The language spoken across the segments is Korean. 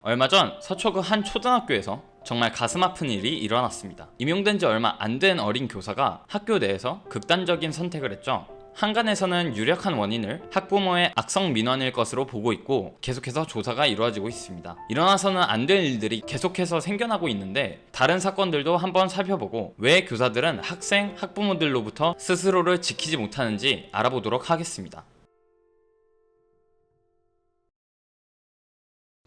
얼마 전 서초구 한 초등학교에서 정말 가슴 아픈 일이 일어났습니다. 임용된 지 얼마 안 된 어린 교사가 학교 내에서 극단적인 선택을 했죠. 한간에서는 유력한 원인을 학부모의 악성 민원일 것으로 보고 있고 계속해서 조사가 이루어지고 있습니다. 일어나서는 안 될 일들이 계속해서 생겨나고 있는데 다른 사건들도 한번 살펴보고 왜 교사들은 학생, 학부모들로부터 스스로를 지키지 못하는지 알아보도록 하겠습니다.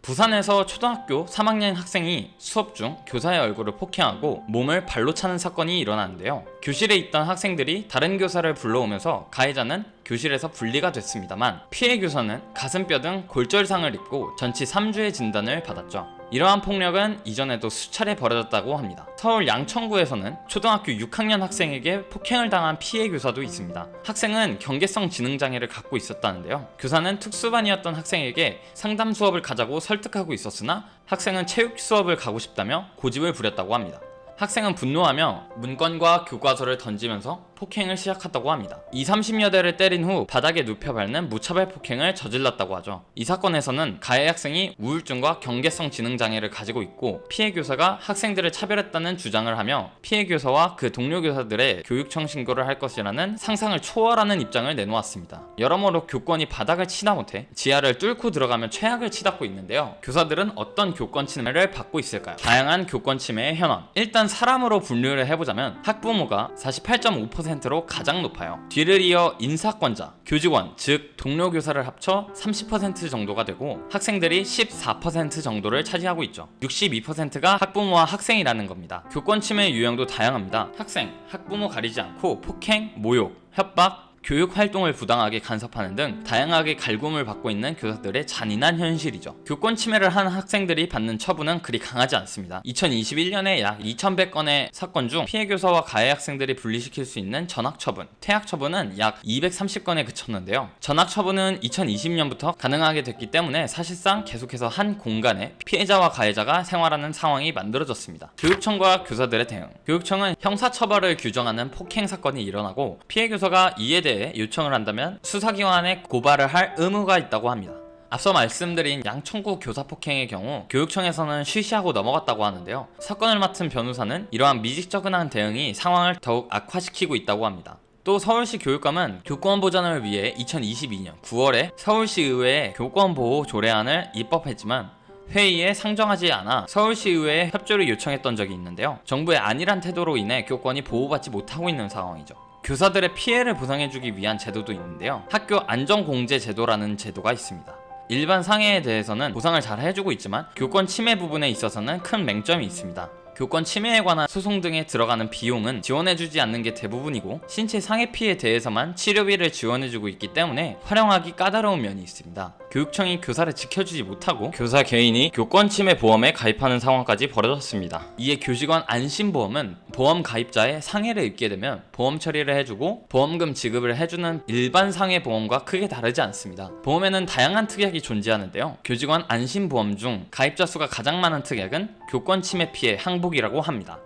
부산에서 초등학교 3학년 학생이 수업 중 교사의 얼굴을 폭행하고 몸을 발로 차는 사건이 일어났는데요. 교실에 있던 학생들이 다른 교사를 불러오면서 가해자는 교실에서 분리가 됐습니다만 피해 교사는 가슴뼈 등 골절상을 입고 전치 3주의 진단을 받았죠. 이러한 폭력은 이전에도 수차례 벌어졌다고 합니다. 서울 양천구에서는 초등학교 6학년 학생에게 폭행을 당한 피해 교사도 있습니다. 학생은 경계성 지능장애를 갖고 있었다는데요. 교사는 특수반이었던 학생에게 상담 수업을 가자고 설득하고 있었으나 학생은 체육 수업을 가고 싶다며 고집을 부렸다고 합니다. 학생은 분노하며 문건과 교과서를 던지면서 폭행을 시작했다고 합니다. 20-30여 대를 때린 후 바닥에 눕혀 밟는 무차별 폭행을 저질렀다고 하죠. 이 사건에서는 가해 학생이 우울증과 경계성 지능장애를 가지고 있고 피해 교사가 학생들을 차별했다는 주장을 하며 피해 교사와 그 동료 교사들의 교육청 신고를 할 것이라는 상상을 초월하는 입장을 내놓았습니다. 여러모로 교권이 바닥을 치다 못해 지하를 뚫고 들어가면 최악을 치닫고 있는데요. 교사들은 어떤 교권 침해를 받고 있을까요? 다양한 교권 침해의 현황. 일단 사람으로 분류를 해보자면 학부모가 48.5%로 가장 높아요. 뒤를 이어 인사권자, 교직원, 즉 동료 교사를 합쳐 30% 정도가 되고 학생들이 14% 정도를 차지하고 있죠. 62%가 학부모와 학생이라는 겁니다. 교권 침해 유형도 다양합니다. 학생, 학부모 가리지 않고 폭행, 모욕, 협박, 교육 활동을 부당하게 간섭하는 등 다양하게 갈굼을 받고 있는 교사들의 잔인한 현실이죠. 교권 침해를 한 학생들이 받는 처분은 그리 강하지 않습니다. 2021년에 약 2100건의 사건 중 피해 교사와 가해 학생들이 분리시킬 수 있는 전학 처분, 퇴학 처분은 약 230건에 그쳤는데요. 전학 처분은 2020년부터 가능하게 됐기 때문에 사실상 계속해서 한 공간에 피해자와 가해자가 생활하는 상황이 만들어졌습니다. 교육청과 교사들의 대응. 교육청은 형사처벌을 규정하는 폭행 사건이 일어나고 피해 교사가 이에 대해 요청을 한다면 수사기관에 고발을 할 의무가 있다고 합니다. 앞서 말씀드린 양천구 교사 폭행의 경우 교육청에서는 쉬쉬하고 넘어갔다고 하는데요. 사건을 맡은 변호사는 이러한 미적지근한 대응이 상황을 더욱 악화시키고 있다고 합니다. 또 서울시 교육감은 교권 보전을 위해 2022년 9월에 서울시의회에 교권보호 조례안을 입법했지만 회의에 상정하지 않아 서울시의회에 협조를 요청했던 적이 있는데요. 정부의 안일한 태도로 인해 교권이 보호받지 못하고 있는 상황이죠. 교사들의 피해를 보상해주기 위한 제도도 있는데요. 학교 안전공제 제도라는 제도가 있습니다. 일반 상해에 대해서는 보상을 잘 해주고 있지만 교권 침해 부분에 있어서는 큰 맹점이 있습니다. 교권 침해에 관한 소송 등에 들어가는 비용은 지원해주지 않는 게 대부분이고 신체 상해 피해에 대해서만 치료비를 지원해주고 있기 때문에 활용하기 까다로운 면이 있습니다. 교육청이 교사를 지켜주지 못하고 교사 개인이 교권 침해 보험에 가입하는 상황까지 벌어졌습니다. 이에 교직원 안심보험은 보험 가입자의 상해를 입게 되면 보험 처리를 해주고 보험금 지급을 해주는 일반 상해 보험과 크게 다르지 않습니다. 보험에는 다양한 특약이 존재하는데요. 교직원 안심보험 중 가입자 수가 가장 많은 특약은 교권 침해 피해 항복이라고 합니다.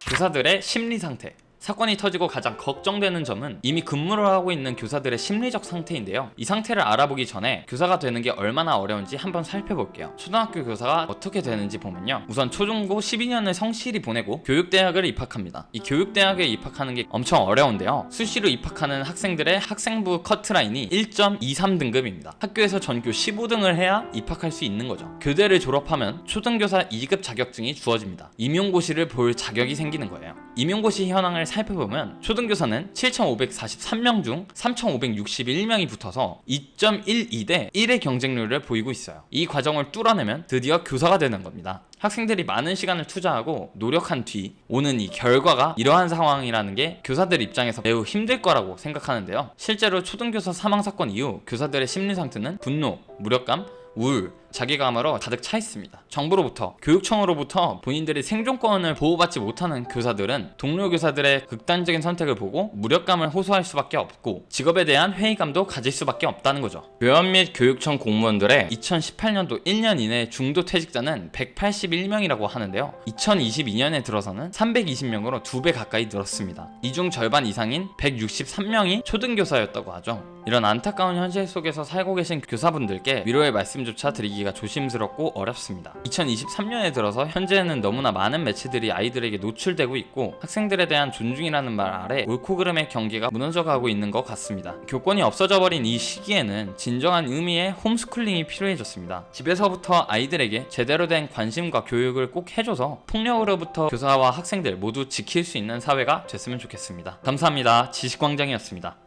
교사들의 심리 상태. 사건이 터지고 가장 걱정되는 점은 이미 근무를 하고 있는 교사들의 심리적 상태인데요. 이 상태를 알아보기 전에 교사가 되는 게 얼마나 어려운지 한번 살펴볼게요. 초등학교 교사가 어떻게 되는지 보면요. 우선 초중고 12년을 성실히 보내고 교육대학을 입학합니다. 이 교육대학에 입학하는 게 엄청 어려운데요. 수시로 입학하는 학생들의 학생부 커트라인이 1.23등급입니다. 학교에서 전교 15등을 해야 입학할 수 있는 거죠. 교대를 졸업하면 초등교사 2급 자격증이 주어집니다. 임용고시를 볼 자격이 생기는 거예요. 임용고시 현황을 살펴보면 초등교사는 7,543명 중 3,561명이 붙어서 2.12대 1의 경쟁률을 보이고 있어요. 이 과정을 뚫어내면 드디어 교사가 되는 겁니다. 학생들이 많은 시간을 투자하고 노력한 뒤 오는 이 결과가 이러한 상황이라는 게 교사들 입장에서 매우 힘들 거라고 생각하는데요. 실제로 초등교사 사망 사건 이후 교사들의 심리 상태는 분노, 무력감, 우울, 자괴감으로 가득 차 있습니다. 정부로부터, 교육청으로부터 본인들이 생존권을 보호받지 못하는 교사들은 동료 교사들의 극단적인 선택을 보고 무력감을 호소할 수밖에 없고 직업에 대한 회의감도 가질 수밖에 없다는 거죠. 교원 및 교육청 공무원들의 2018년도 1년 이내 중도 퇴직자는 181명이라고 하는데요. 2022년에 들어서는 320명으로 2배 가까이 늘었습니다. 이 중 절반 이상인 163명이 초등교사였다고 하죠. 이런 안타까운 현실 속에서 살고 계신 교사분들께 위로의 말씀조차 드리기 넘기기가 조심스럽고 어렵습니다. 2023년에 들어서 현재는 너무나 많은 매체들이 아이들에게 노출되고 있고 학생들에 대한 존중이라는 말 아래 옳고 그름의 경계가 무너져가고 있는 것 같습니다. 교권이 없어져 버린 이 시기에는 진정한 의미의 홈스쿨링이 필요해졌습니다. 집에서부터 아이들에게 제대로 된 관심과 교육을 꼭 해줘서 폭력으로부터 교사와 학생들 모두 지킬 수 있는 사회가 됐으면 좋겠습니다. 감사합니다. 지식광장이었습니다.